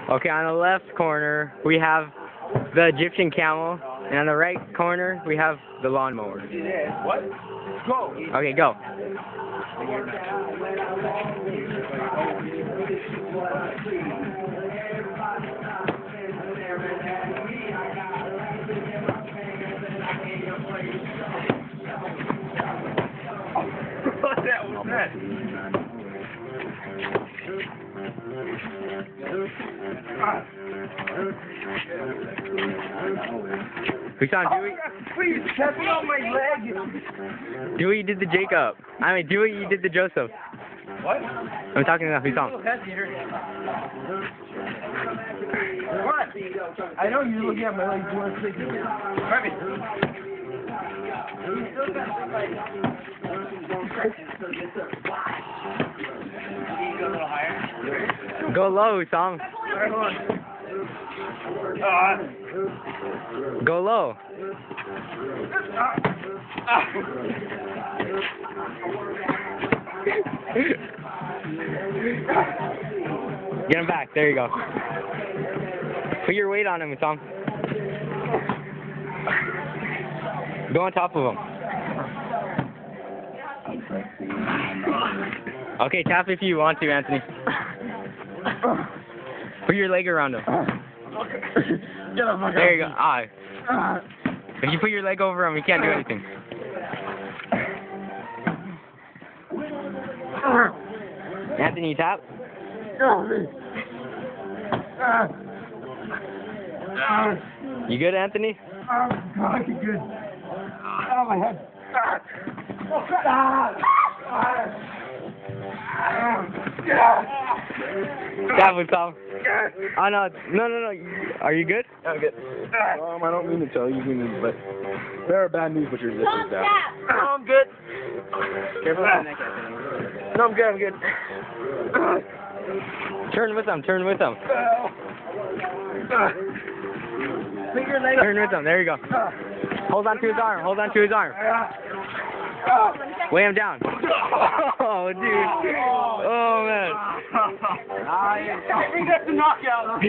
Okay, on the left corner, we have the Egyptian camel, and on the right corner, we have the lawnmower. What? Go. Okay, go. What that was that? Hussam, Please, tap me on my leg. do what you did to Jacob. I mean, do what you did to Joseph. What? I'm talking to Hussam. What? I know you're looking at my leg. You want to take it? Grab it. Go low, Hussam. Alright, hold on. Go low. Get him back. There you go. Put your weight on him, Hussam. Go on top of him. Okay, tap if you want to, Anthony. Put your leg around him. Get up, my There you go. Ah. If you put your leg over him, he can't do anything. Anthony, tap. You good, Anthony? God, you're good. Oh, my head. Tap with Tom. Oh, no. No. Are you good? I'm good. I don't mean to tell you, but there are bad news, but your zip is down. No, I'm good. Careful with the neck, Anthony. No, I'm good. Turn with him. Turn with him. Put your leg Turn with him. There you go. Hold on to his arm. Hold on to his arm. Weigh him down. Oh, dude. Oh, man. I think that's a knockout.